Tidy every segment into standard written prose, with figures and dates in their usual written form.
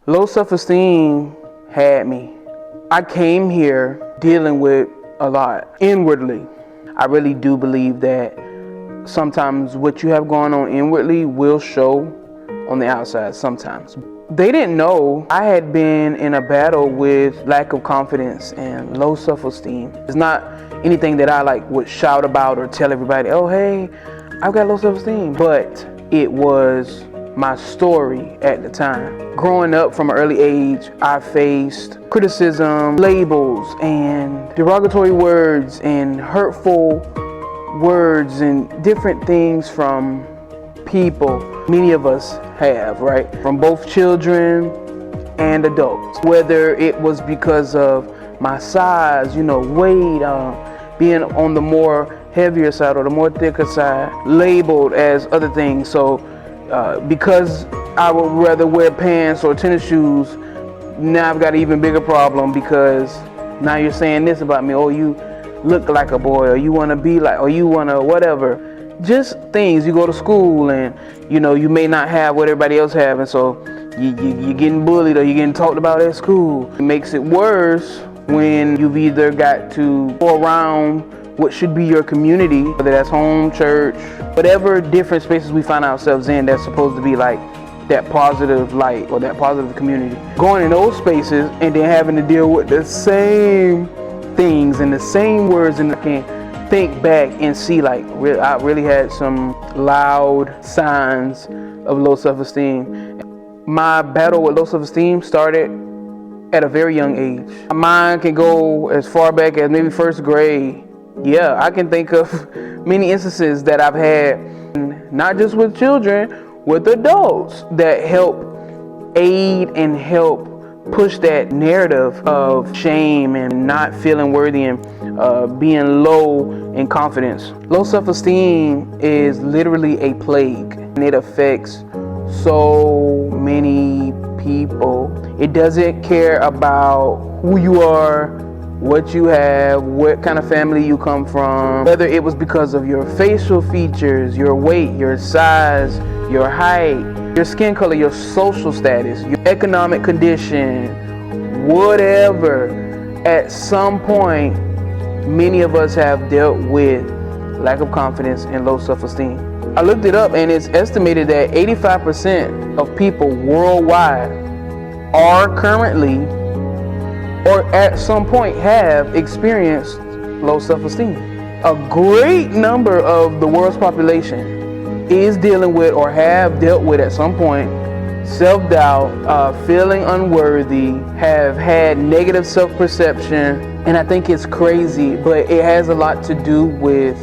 Low self-esteem had me. I came here dealing with a lot inwardly. I really do believe that sometimes what you have going on inwardly will show on the outside sometimes. They didn't know I had been in a battle with lack of confidence and low self-esteem. It's not anything that I would shout about or tell everybody, oh hey, I've got low self-esteem. But it was my story at the time. Growing up from an early age, I faced criticism, labels, and derogatory words and hurtful words and different things from people. Many of us have, right? From both children and adults. Whether it was because of my size, weight, being on the more heavier side or the more thicker side, labeled as other things. So because I would rather wear pants or tennis shoes, now I've got an even bigger problem because now you're saying this about me. Oh, you look like a boy, or you want to be like, or you want to whatever. Just things. You go to school and you may not have what everybody else have, and so you're getting bullied or you're getting talked about at school. It makes it worse when you've either got to go around what should be your community, whether that's home, church, whatever different spaces we find ourselves in that's supposed to be like that positive light or that positive community. Going in those spaces and then having to deal with the same things and the same words, and I can think back and see I really had some loud signs of low self-esteem. My battle with low self-esteem started at a very young age. Mine can go as far back as maybe first grade. Yeah, I can think of many instances that I've had, not just with children, with adults, that help aid and help push that narrative of shame and not feeling worthy and being low in confidence. Low self-esteem is literally a plague, and it affects so many people. It doesn't care about who you are, what you have, what kind of family you come from, whether it was because of your facial features, your weight, your size, your height, your skin color, your social status, your economic condition, whatever. At some point, many of us have dealt with lack of confidence and low self-esteem. I looked it up, and it's estimated that 85% of people worldwide are currently or at some point have experienced low self-esteem. A great number of the world's population is dealing with or have dealt with at some point self-doubt, feeling unworthy, have had negative self-perception, and I think it's crazy, but it has a lot to do with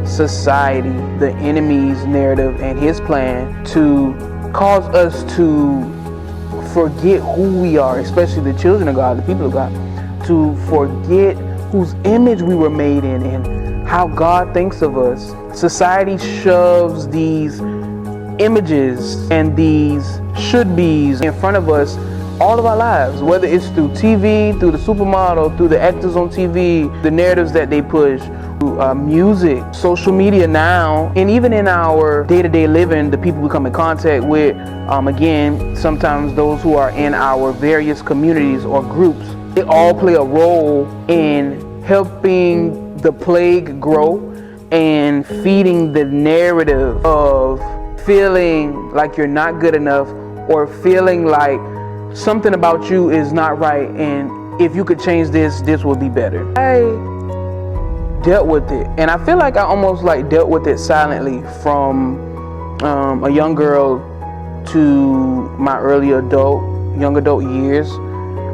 society, the enemy's narrative and his plan to cause us to forget who we are, especially the children of God, the people of God, to forget whose image we were made in and how God thinks of us. Society shoves these images and these should-bes in front of us all of our lives, whether it's through TV, through the supermodel, through the actors on TV, the narratives that they push, music, social media now, and even in our day-to-day living, the people we come in contact with, again, sometimes those who are in our various communities or groups, they all play a role in helping the plague grow and feeding the narrative of feeling like you're not good enough or feeling like something about you is not right, and if you could change this, this would be better. I dealt with it, and I feel like I almost dealt with it silently from a young girl to my young adult years.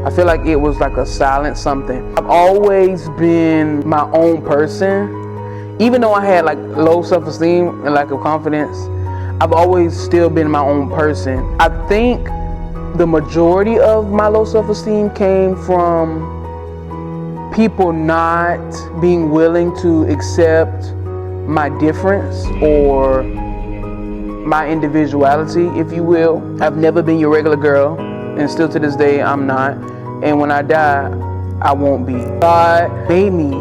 I feel like it was like a silent something. I've always been my own person, even though I had low self-esteem and lack of confidence. I've always still been my own person. I think the majority of my low self-esteem came from people not being willing to accept my difference or my individuality, if you will. I've never been your regular girl, and still to this day I'm not, and when I die I won't be. God made me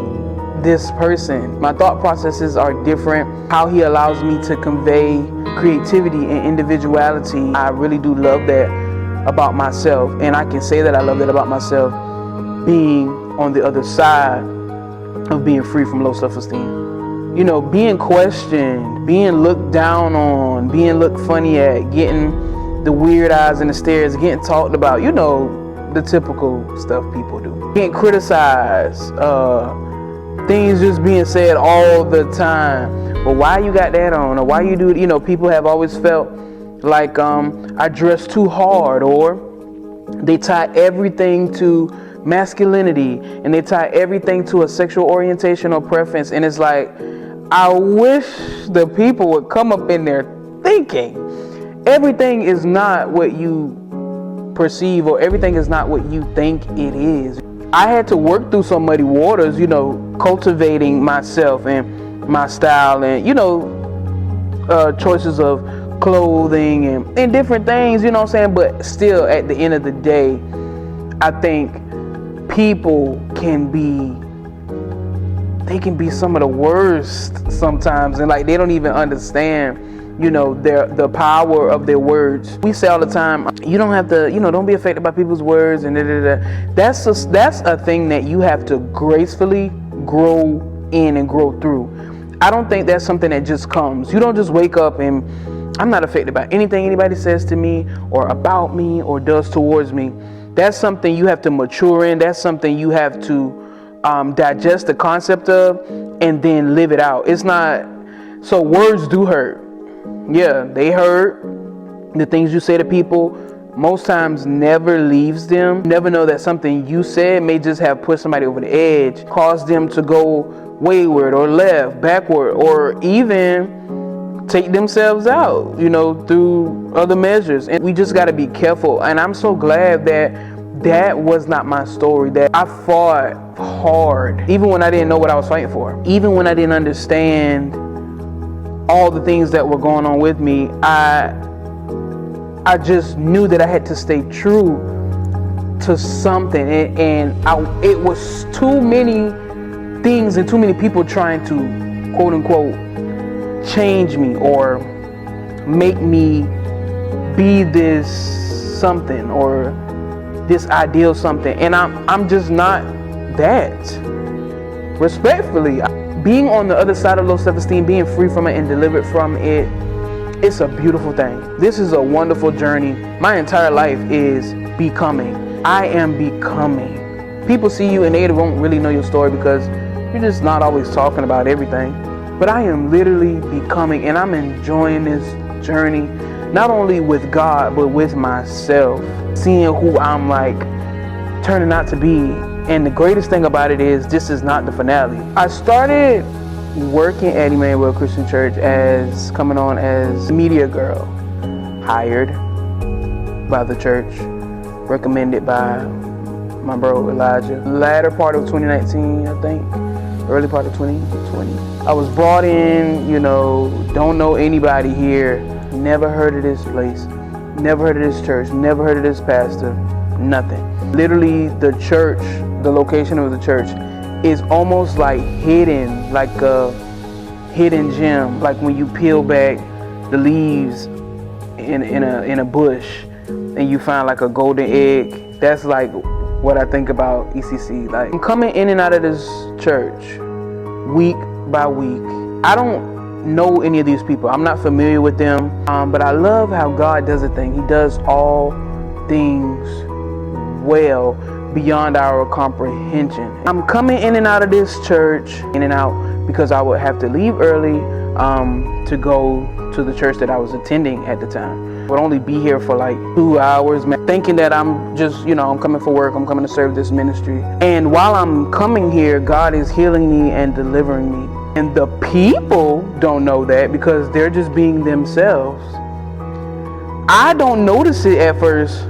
this person. My thought processes are different. How he allows me to convey creativity and individuality, I really do love that. about myself. And I can say that I love that about myself, being on the other side of being free from low self-esteem. You know, being questioned, being looked down on, being looked funny at, getting the weird eyes and the stares, getting talked about, you know, the typical stuff people do. Getting criticized, things just being said all the time. Well, why you got that on? Or why you do it? You know, people have always felt like I dress too hard, or they tie everything to masculinity, and they tie everything to a sexual orientation or preference. And it's like, I wish the people would come up in there thinking everything is not what you perceive, or everything is not what you think it is. I had to work through some muddy waters, you know, cultivating myself and my style, and, you know, choices of clothing and different things, you know what I'm saying? But still, at the end of the day, I think people can be some of the worst sometimes, and like they don't even understand, you know, the power of their words. We say all the time, you don't have to, you know, don't be affected by people's words and That's a thing that you have to gracefully grow in and grow through. I don't think that's something that just comes. You don't just wake up and I'm not affected by anything anybody says to me or about me or does towards me. That's something you have to mature in. That's something you have to digest the concept of and then live it out. It's not, so words do hurt. Yeah, they hurt. The things you say to people most times never leaves them. You never know that something you said may just have put somebody over the edge, caused them to go wayward or left, backward, or even take themselves out, you know, through other measures. And we just got to be careful. And I'm so glad that that was not my story, that I fought hard, even when I didn't know what I was fighting for, even when I didn't understand all the things that were going on with me. I just knew that I had to stay true to something, and it was too many things and too many people trying to, quote unquote, change me or make me be this something or this ideal something, and I'm just not that. Respectfully, being on the other side of low self-esteem, being free from it and delivered from it, it's a beautiful thing. This is a wonderful journey. My entire life is becoming. I am becoming. People see you and they won't really know your story because you're just not always talking about everything. But I am literally becoming, and I'm enjoying this journey, not only with God, but with myself, seeing who I'm like turning out to be. And the greatest thing about it is this is not the finale. I started working at Emmanuel Christian Church as coming on as media girl, hired by the church, recommended by my bro Elijah. Latter part of 2019, I think, early part of 2020. I was brought in, you know, don't know anybody here, never heard of this place, never heard of this church, never heard of this pastor, nothing. Literally, the church, the location of the church is almost like hidden, like a hidden gem, like when you peel back the leaves in a bush and you find like a golden egg. That's like what I think about ECC. Like, I'm coming in and out of this church week by week. I don't know any of these people. I'm not familiar with them, but I love how God does a thing. He does all things well beyond our comprehension. I'm coming in and out of this church, in and out, because I would have to leave early to go to the church that I was attending at the time. I would only be here for like 2 hours, thinking that I'm just, you know, I'm coming for work, I'm coming to serve this ministry. And while I'm coming here, God is healing me and delivering me. And the people don't know that because they're just being themselves. I don't notice it at first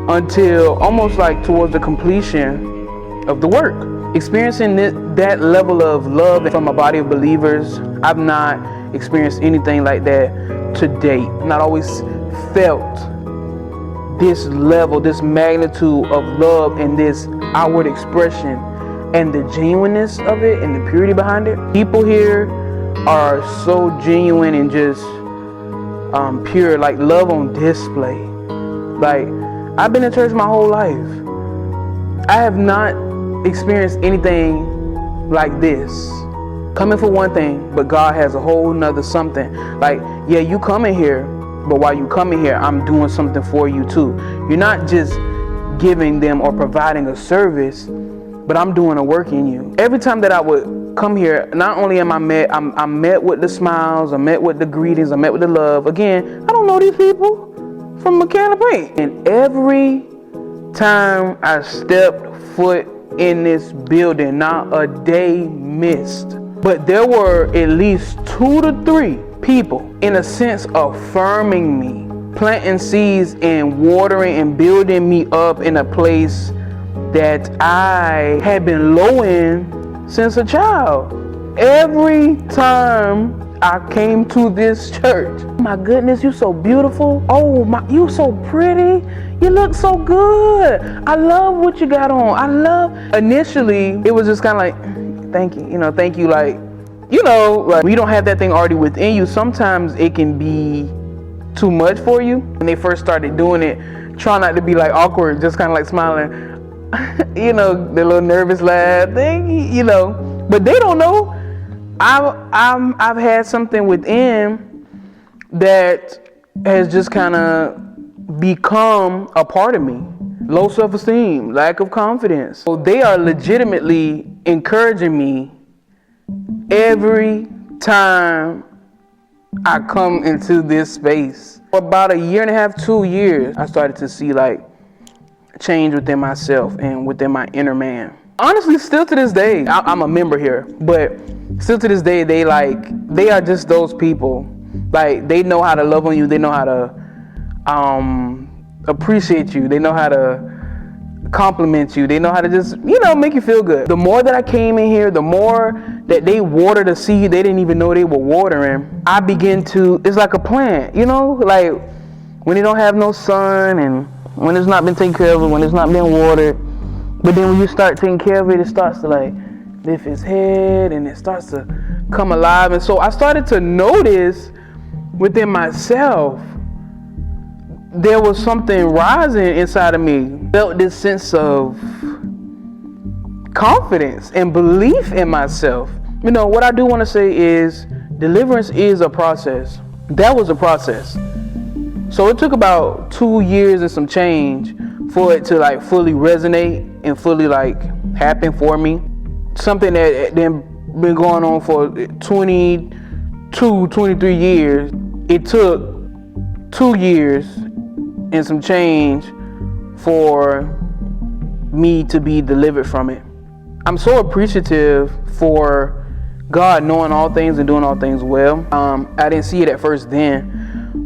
until almost like towards the completion of the work. Experiencing that level of love from a body of believers, I've not experienced anything like that to date. I've not always felt this level, this magnitude of love and this outward expression and the genuineness of it and the purity behind it. People here are so genuine and just pure, like love on display. Like, I've been in church my whole life. I have not experienced anything like this. Coming for one thing, but God has a whole nother something. Like, yeah, you coming here, but while you coming here, I'm doing something for you too. You're not just giving them or providing a service, but I'm doing a work in you. Every time that I would come here, not only am I'm met with the smiles, I'm met with the greetings, I'm met with the love. Again, I don't know these people from Mechanic Paint. And every time I stepped foot in this building, not a day missed. But there were at least 2 to 3 people, in a sense, affirming me, planting seeds and watering and building me up in a place that I had been low in since a child. Every time I came to this church, my goodness, you so beautiful. Oh my, you so pretty. You look so good. I love what you got on. Initially, it was just kind of like, thank you, thank you. Like, like when you don't have that thing already within you, sometimes it can be too much for you. When they first started doing it, try not to be like awkward, just kind of like smiling, the little nervous laugh thing, but they don't know. I've had something within that has just kind of become a part of me. Low self-esteem, lack of confidence. So they are legitimately encouraging me every time I come into this space. For about 1.5 years, 2 years, I started to see like change within myself and within my inner man. Honestly, still to this day, I'm a member here, but still to this day, they are just those people. Like, they know how to love on you. They know how to appreciate you. They know how to compliment you. They know how to just, make you feel good. The more that I came in here, the more that they watered a seed they didn't even know they were watering, I begin to, it's like a plant, like when they don't have no sun and when it's not been taken care of, when it's not been watered. But then when you start taking care of it, it starts to like lift its head and it starts to come alive. And so I started to notice within myself, there was something rising inside of me. Felt this sense of confidence and belief in myself. What I do want to say is deliverance is a process. That was a process. So it took about 2 years and some change for it to like fully resonate and fully like happen for me. Something that then been going on for 23 years. It took 2 years and some change for me to be delivered from it. I'm so appreciative for God knowing all things and doing all things well. I didn't see it at first then,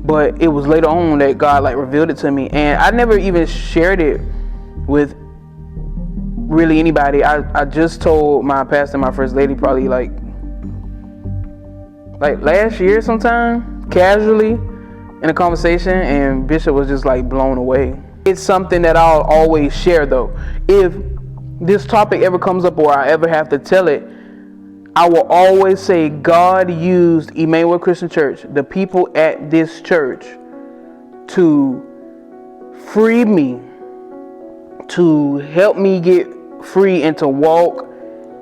but it was later on that God like revealed it to me, and I never even shared it with really anybody. I just told my pastor and my first lady probably like last year sometime, casually in a conversation, and Bishop was just like blown away. It's something that I'll always share though. If this topic ever comes up or I ever have to tell it, I will always say God used Emmanuel Christian Church, the people at this church, to free me, to help me get free and to walk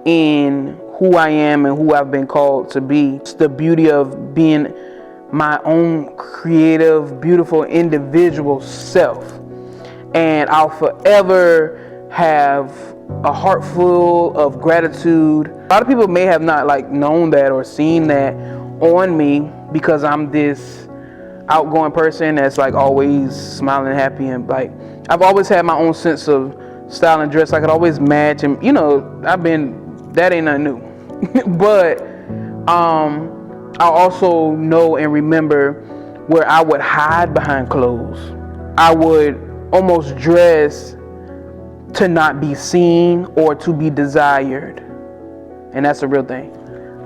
in who I am and who I've been called to be. It's the beauty of being my own creative, beautiful individual self. And I'll forever have a heart full of gratitude. A lot of people may have not like known that or seen that on me because I'm this outgoing person that's like always smiling and happy, and like I've always had my own sense of style and dress. I could always match, and that ain't nothing new. But I also know and remember where I would hide behind clothes. I would almost dress to not be seen or to be desired. And that's a real thing.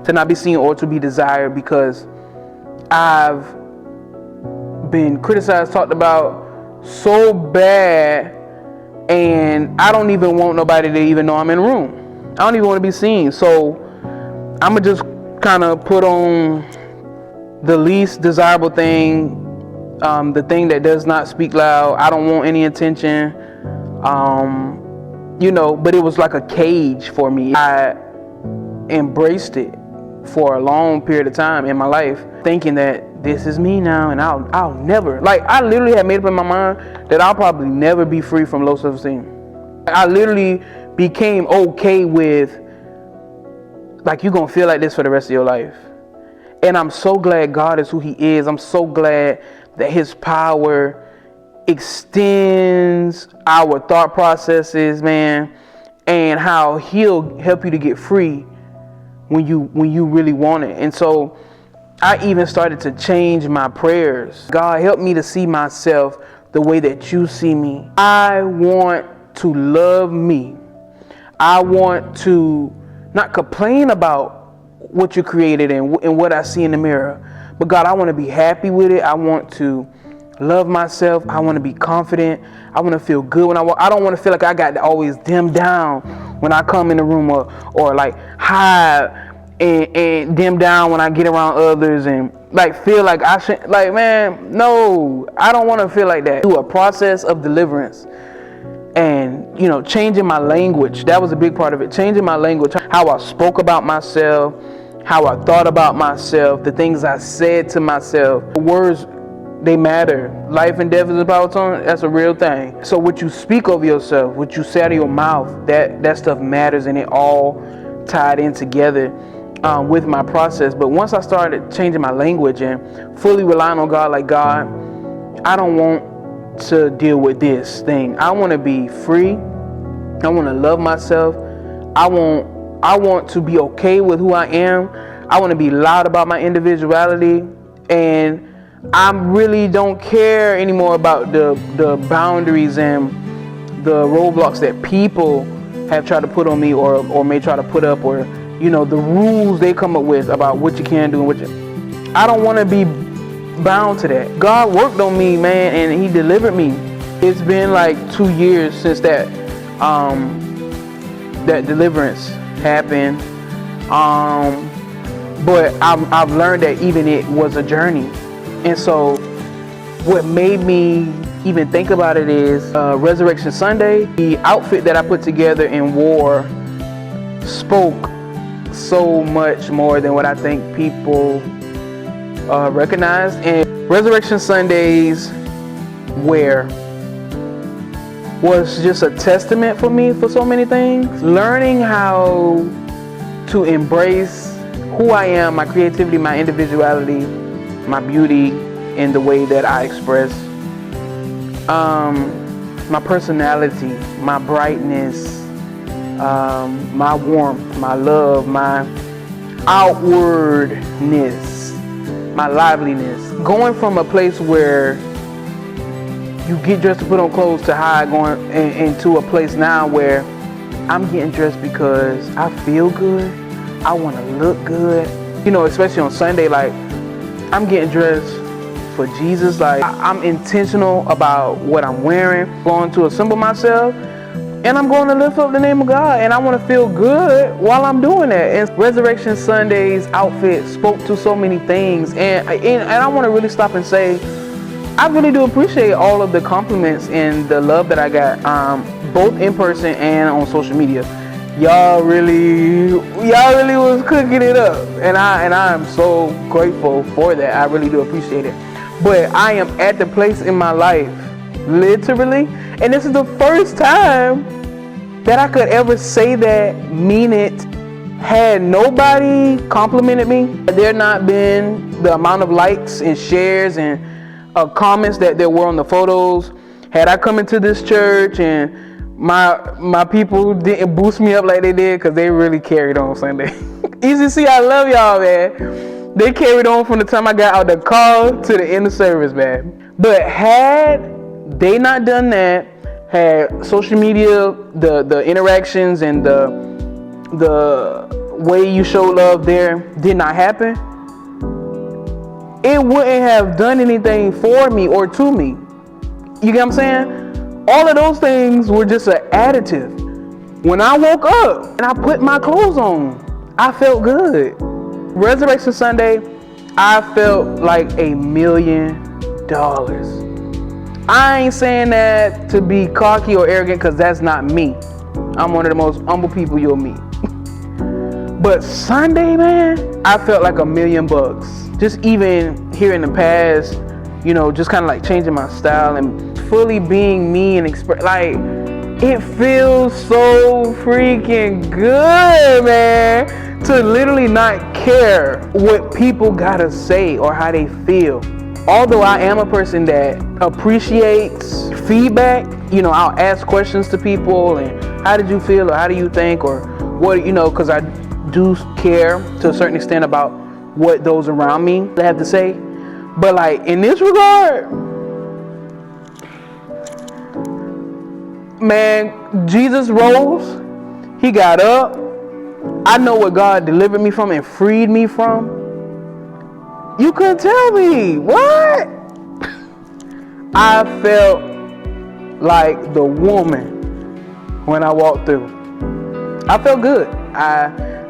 To not be seen or to be desired, because I've been criticized, talked about so bad, and I don't even want nobody to even know I'm in the room. I don't even want to be seen. So I'm going to just kind of put on the least desirable thing the thing that does not speak loud. I don't want any attention. But it was like a cage for me. I embraced it for a long period of time in my life, thinking that this is me now, and I'll never, like, I literally had made up in my mind that I'll probably never be free from low self-esteem. I literally became okay with, like, you're gonna feel like this for the rest of your life. And I'm so glad God is who He is. I'm so glad that His power extends our thought processes, man, and how He'll help you to get free when you really want it. And so I even started to change my prayers. God, help me to see myself the way that you see me. I want to love me. I want to not complain about what you created and what I see in the mirror. But God, I want to be happy with it. I want to love myself. I want to be confident. I want to feel good when I walk. I don't want to feel like I got to always dim down when I come in the room, or like hide and dim down when I get around others, and like feel like I should, like, man, no, I don't want to feel like that. Do a process of deliverance. And, changing my language. That was a big part of it. Changing my language. How I spoke about myself, how I thought about myself, the things I said to myself. Words, they matter. Life and death is a power tongue. That's a real thing. So what you speak of yourself, what you say out of your mouth, that stuff matters, and it all tied in together with my process. But once I started changing my language and fully relying on God, like, God, I don't want to deal with this thing. I want to be free. I want to love myself. I want to be okay with who I am. I want to be loud about my individuality, and I really don't care anymore about the boundaries and the roadblocks that people have tried to put on me, or may try to put up, or the rules they come up with about what you can do and what you. I don't want to be bound to that. God worked on me, man, and He delivered me. It's been like 2 years since that deliverance happened, but I've learned that even it was a journey. And so what made me even think about it is Resurrection Sunday. The outfit that I put together and wore spoke so much more than what I think people recognized. And Resurrection Sunday's wear was just a testament for me for so many things. Learning how to embrace who I am, my creativity, my individuality, my beauty in the way that I express, my personality, my brightness, my warmth, my love, my outwardness, my liveliness. Going from a place where you get dressed to put on clothes to hide, going into a place now where I'm getting dressed because I feel good, I want to look good. Especially on Sunday, like, I'm getting dressed for Jesus. Like, I'm intentional about what I'm wearing, going to assemble myself, and I'm going to lift up the name of God, and I want to feel good while I'm doing that. And Resurrection Sunday's outfit spoke to so many things, and I want to really stop and say, I really do appreciate all of the compliments and the love that I got, both in person and on social media. Y'all really was cooking it up, and I am so grateful for that. I really do appreciate it. But I am at the place in my life, literally, and this is the first time that I could ever say that, mean it, had nobody complimented me. There not been the amount of likes and shares and comments that there were on the photos. Had I come into this church and my people didn't boost me up like they did, because they really carried on Sunday. Easy to see, I love y'all, man. They carried on from the time I got out the car to the end of service, man. But had they not done that, had social media, the interactions and the way you show love there did not happen, it wouldn't have done anything for me or to me. You get what I'm saying? All of those things were just an additive. When I woke up and I put my clothes on, I felt good. Resurrection Sunday, I felt like $1,000,000. I ain't saying that to be cocky or arrogant, because that's not me. I'm one of the most humble people you'll meet. But Sunday, man, I felt like $1,000,000. Just even here in the past, you know, just kind of like changing my style and fully being me and like, it feels so freaking good, man, to literally not care what people gotta say or how they feel. Although I am a person that appreciates feedback, you know, I'll ask questions to people and how did you feel or how do you think or what, you know, because I do care to a certain extent about what those around me have to say. But like in this regard, man, Jesus rose, he got up. I know what God delivered me from and freed me from. You couldn't tell me what? I felt like the woman when I walked through. I felt good.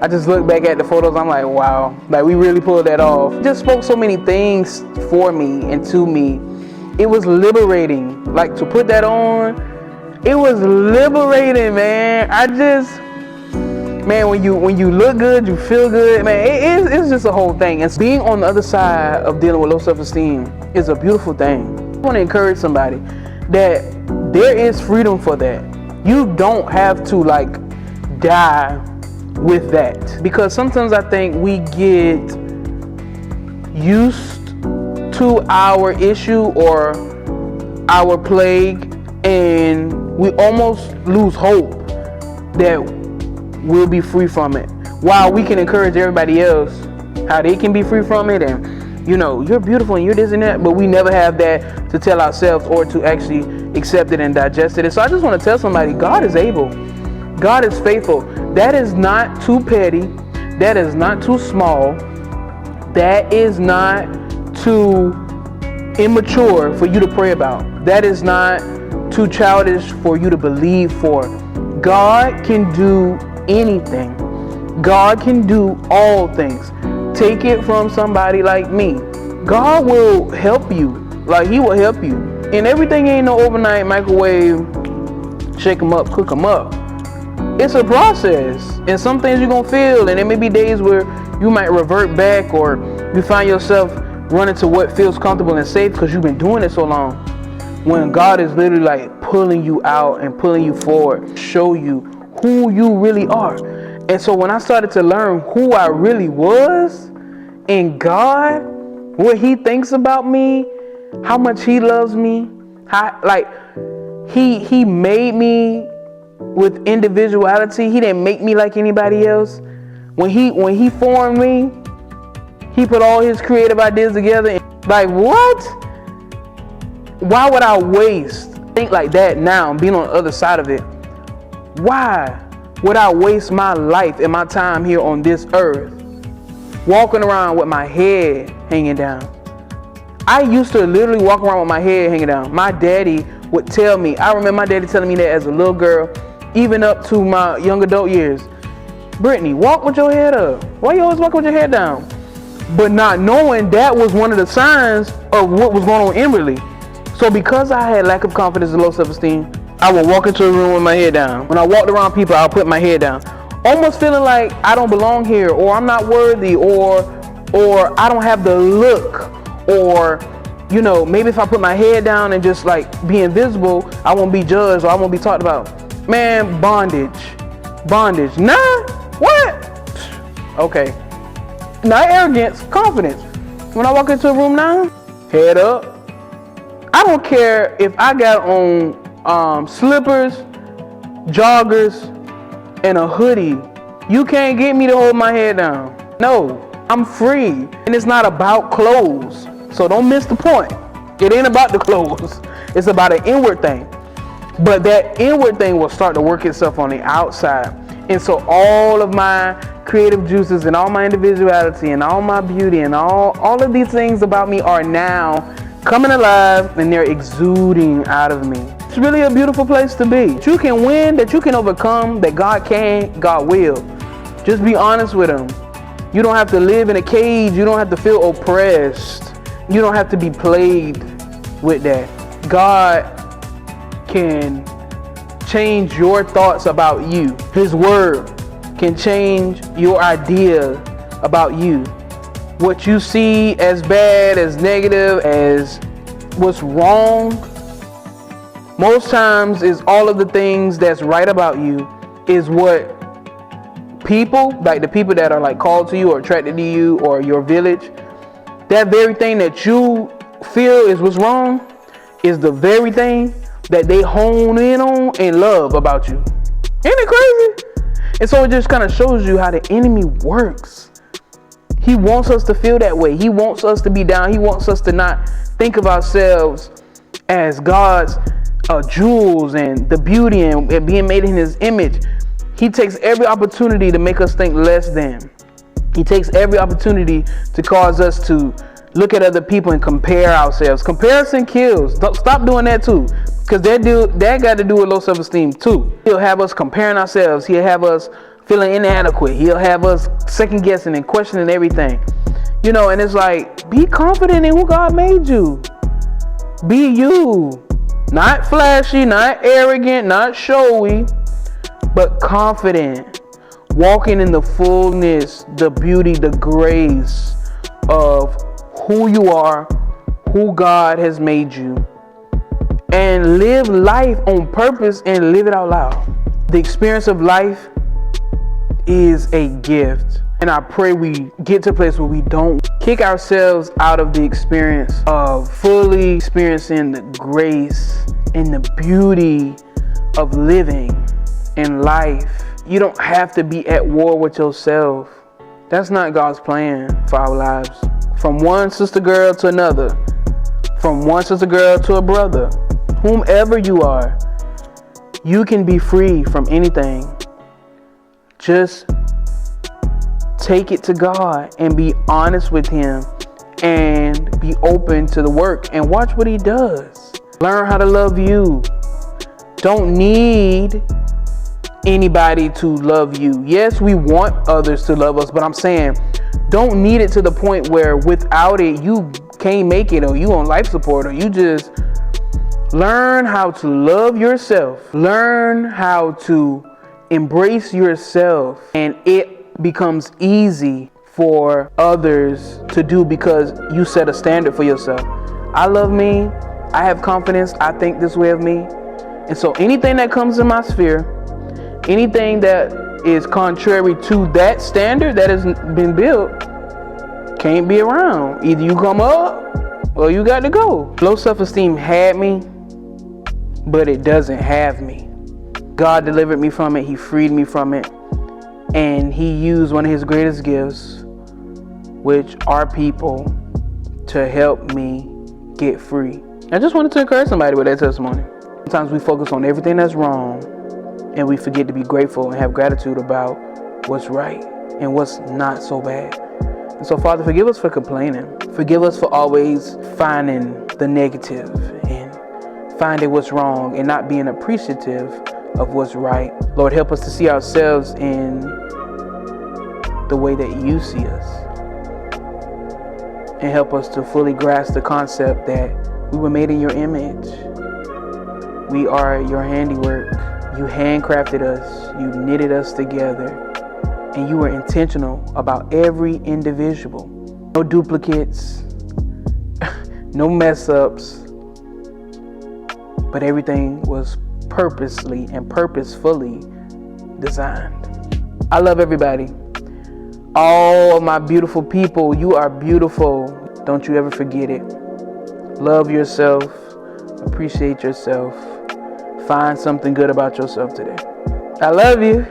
I just look back at the photos, I'm like, wow, like we really pulled that off. It just spoke so many things for me and to me. It was liberating. Like to put that on, it was liberating, man. Man, when you look good, you feel good, man. It's just a whole thing. And being on the other side of dealing with low self-esteem is a beautiful thing. I want to encourage somebody that there is freedom for that. You don't have to like die with that, because sometimes I think we get used to our issue or our plague and we almost lose hope that we'll be free from it, while we can encourage everybody else how they can be free from it, and you know, you're beautiful and you're this and that, but we never have that to tell ourselves or to actually accept it and digest it. And so I just want to tell somebody, God is able, God is faithful. That is not too petty, that is not too small, that is not too immature for you to pray about, that is not too childish for you to believe for. God can do anything. God can do all things. Take it from somebody like me. God will help you. Like he will help you. And everything ain't no overnight microwave, shake them up, cook them up. It's a process. And some things you're going to feel. And there may be days where you might revert back, or you find yourself running to what feels comfortable and safe because you've been doing it so long. When God is literally like pulling you out and pulling you forward, show you who you really are. And so when I started to learn who I really was in God, what he thinks about me, how much he loves me, how like he made me with individuality. He didn't make me like anybody else. When he formed me, he put all his creative ideas together. And like, what? Why would I waste? Think like that now, being on the other side of it. Why would I waste my life and my time here on this earth walking around with my head hanging down? I used to literally walk around with my head hanging down. My daddy would tell me, I remember my daddy telling me that as a little girl, even up to my young adult years. Brittany, walk with your head up. Why you always walk with your head down? But not knowing that was one of the signs of what was going on inwardly. So because I had lack of confidence and low self-esteem, I would walk into a room with my head down. When I walked around people, I'll put my head down. Almost feeling like I don't belong here, or I'm not worthy, or I don't have the look, or, you know, maybe if I put my head down and just like be invisible, I won't be judged or I won't be talked about. Man, bondage. Nah, what? Okay. Not arrogance, confidence. When I walk into a room now, head up. I don't care if I got on slippers, joggers, and a hoodie. You can't get me to hold my head down. No, I'm free. And it's not about clothes. So don't miss the point. It ain't about the clothes. It's about an inward thing. But that inward thing will start to work itself on the outside. And so all of my creative juices and all my individuality and all my beauty and all of these things about me are now coming alive, and they're exuding out of me. It's really a beautiful place to be. That you can win, that you can overcome, that God can, God will. Just be honest with him. You don't have to live in a cage. You don't have to feel oppressed. You don't have to be plagued. with that. God can change your thoughts about you. His word can change your idea about you. What you see as bad, as negative, as what's wrong, most times is all of the things that's right about you is what people, like the people that are like called to you or attracted to you or your village, that very thing that you feel is what's wrong is the very thing that they hone in on and love about you. Isn't it crazy? And so it just kind of shows you how the enemy works. He wants us to feel that way. He wants us to be down. He wants us to not think of ourselves as God's jewels and the beauty and being made in his image. He takes every opportunity to make us think less than. He takes every opportunity to cause us to look at other people and compare ourselves. Comparison kills. Stop doing that too, because that got to do with low self-esteem too. He'll have us comparing ourselves. He'll have us feeling inadequate. He'll have us second guessing and questioning everything. You know, and it's like, be confident in who God made you. Be you. Not flashy, not arrogant, not showy, but confident. Walking in the fullness, the beauty, the grace of who you are, who God has made you. And live life on purpose and live it out loud. The experience of life is a gift. And I pray we get to a place where we don't kick ourselves out of the experience of fully experiencing the grace and the beauty of living in life. You don't have to be at war with yourself. That's not God's plan for our lives. From one sister girl to another, from one sister girl to a brother, whomever you are, you can be free from anything. Just take it to God and be honest with him and be open to the work and watch what he does. Learn how to love you. Don't need anybody to love you. Yes, we want others to love us, but I'm saying don't need it to the point where without it you can't make it, or you on life support, or you just learn how to love yourself. Learn how to embrace yourself, and it becomes easy for others to do because you set a standard for yourself. I love me. I have confidence. I think this way of me. And so anything that comes in my sphere, anything that is contrary to that standard that has been built, can't be around. Either you come up or you got to go. Low self-esteem had me, but it doesn't have me. God delivered me from it. He freed me from it. And he used one of his greatest gifts, which are people, to help me get free. I just wanted to encourage somebody with that testimony. Sometimes we focus on everything that's wrong and we forget to be grateful and have gratitude about what's right and what's not so bad. And so, Father, forgive us for complaining. Forgive us for always finding the negative and finding what's wrong and not being appreciative of what's right. Lord, help us to see ourselves in the way that you see us. And help us to fully grasp the concept that we were made in your image. We are your handiwork. You handcrafted us. You knitted us together. And you were intentional about every individual. No duplicates. No mess ups. But everything was purposely and purposefully designed. I love everybody. All of my beautiful people, you are beautiful. Don't you ever forget it. Love yourself. Appreciate yourself. Find something good about yourself today. I love you.